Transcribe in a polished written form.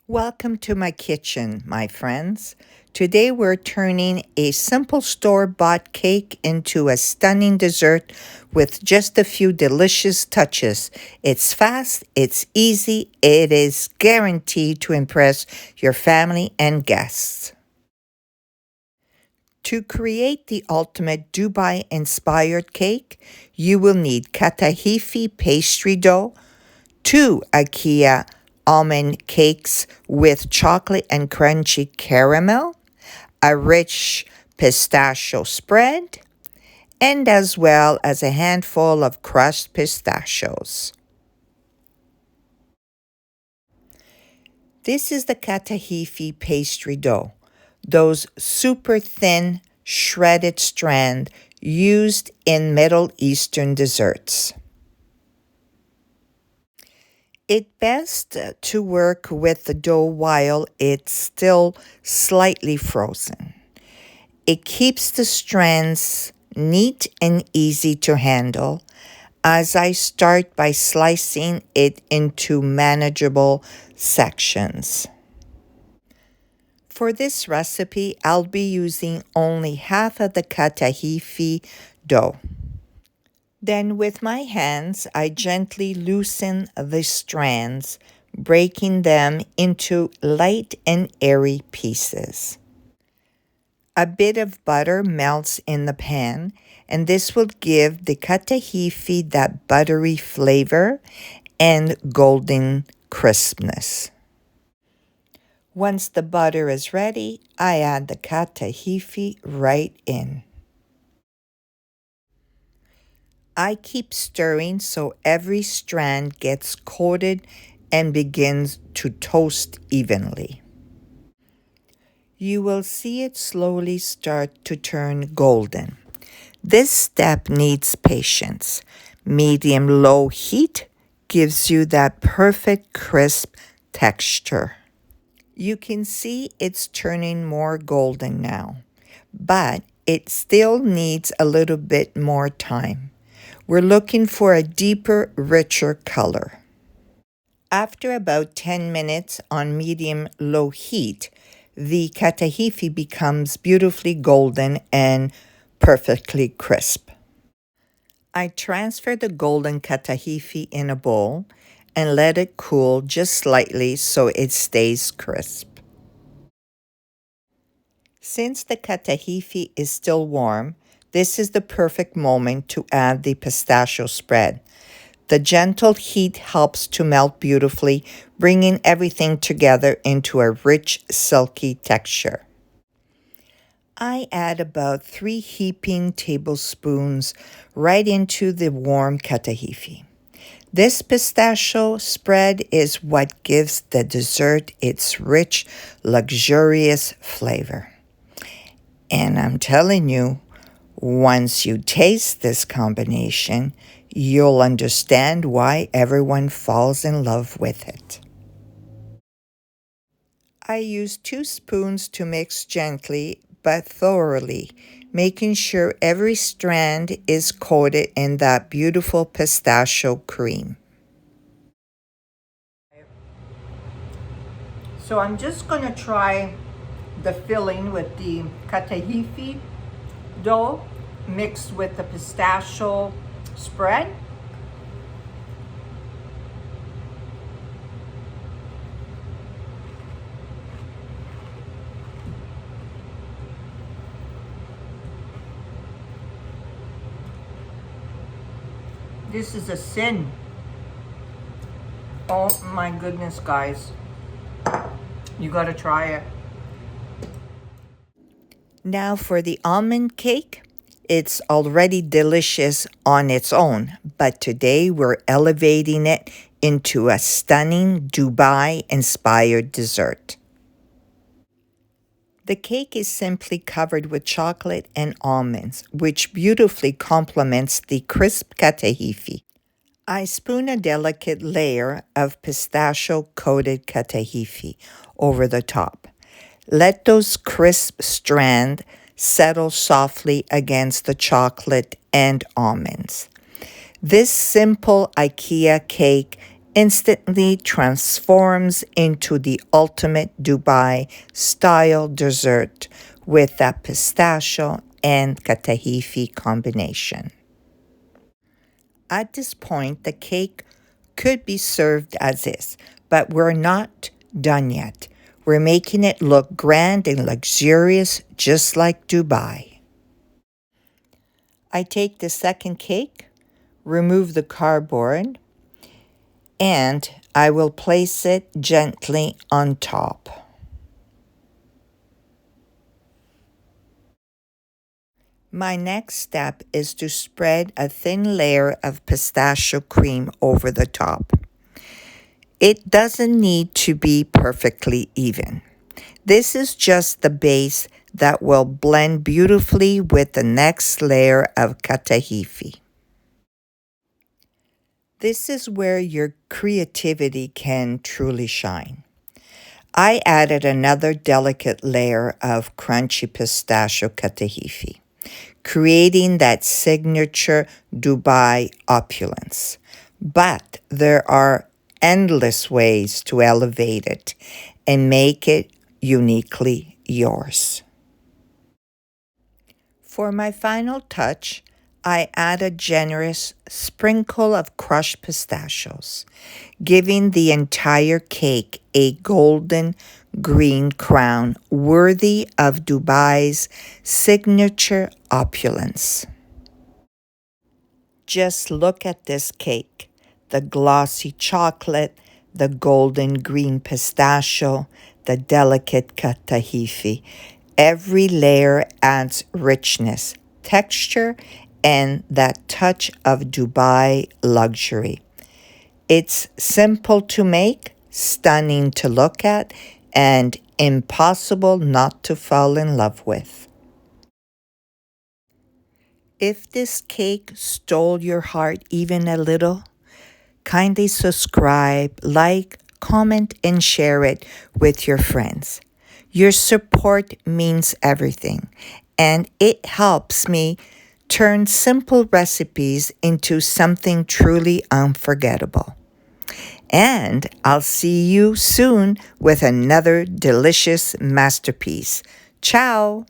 Welcome to my kitchen, my friends. Today we're turning a simple store-bought cake into a stunning dessert with just a few delicious touches. It's fast, it's easy, it is guaranteed to impress your family and guests. To create the ultimate Dubai-inspired cake, you will need Kataifi pastry dough, 2 IKEA almond cakes with chocolate and crunchy caramel, a rich pistachio spread, and as well as a handful of crushed pistachios. This is the Kataifi pastry dough, those super thin shredded strand used in Middle Eastern desserts. It's best to work with the dough while it's still slightly frozen. It keeps the strands neat and easy to handle as I start by slicing it into manageable sections. For this recipe, I'll be using only half of the Kataifi dough. Then with my hands, I gently loosen the strands, breaking them into light and airy pieces. A bit of butter melts in the pan, and this will give the Kataifi that buttery flavor and golden crispness. Once the butter is ready, I add the Kataifi right in. I keep stirring so every strand gets coated and begins to toast evenly. You will see it slowly start to turn golden. This step needs patience. Medium-low heat gives you that perfect crisp texture. You can see it's turning more golden now, but it still needs a little bit more time. We're looking for a deeper, richer color. After about 10 minutes on medium-low heat, the Kataifi becomes beautifully golden and perfectly crisp. I transfer the golden Kataifi in a bowl and let it cool just slightly so it stays crisp. Since the Kataifi is still warm, this is the perfect moment to add the pistachio spread. The gentle heat helps to melt beautifully, bringing everything together into a rich, silky texture. I add about 3 heaping tablespoons right into the warm Kataifi. This pistachio spread is what gives the dessert its rich, luxurious flavor. And I'm telling you, once you taste this combination, you'll understand why everyone falls in love with it. I use 2 spoons to mix gently but thoroughly, making sure every strand is coated in that beautiful pistachio cream. So I'm just going to try the filling with the Kataifi dough mixed with the pistachio spread. This is a sin. Oh my goodness, guys. You gotta try it. Now for the almond cake. It's already delicious on its own, but today we're elevating it into a stunning Dubai-inspired dessert. The cake is simply covered with chocolate and almonds, which beautifully complements the crisp Kataifi. I spoon a delicate layer of pistachio-coated Kataifi over the top. Let those crisp strands settle softly against the chocolate and almonds. This simple IKEA cake instantly transforms into the ultimate Dubai-style dessert with that pistachio and Kataifi combination. At this point, the cake could be served as is, but we're not done yet. We're making it look grand and luxurious, just like Dubai. I take the second cake, remove the cardboard, and I will place it gently on top. My next step is to spread a thin layer of pistachio cream over the top. It doesn't need to be perfectly even. This is just the base that will blend beautifully with the next layer of Kataifi. This is where your creativity can truly shine. I added another delicate layer of crunchy pistachio Kataifi, creating that signature Dubai opulence. But there are endless ways to elevate it and make it uniquely yours. For my final touch, I add a generous sprinkle of crushed pistachios, giving the entire cake a golden green crown worthy of Dubai's signature opulence. Just look at this cake, the glossy chocolate, the golden green pistachio, the delicate Kataifi. Every layer adds richness, texture, and that touch of Dubai luxury. It's simple to make, stunning to look at, and impossible not to fall in love with. If this cake stole your heart even a little, kindly subscribe, like, comment, and share it with your friends. Your support means everything, and it helps me turn simple recipes into something truly unforgettable. And I'll see you soon with another delicious masterpiece. Ciao!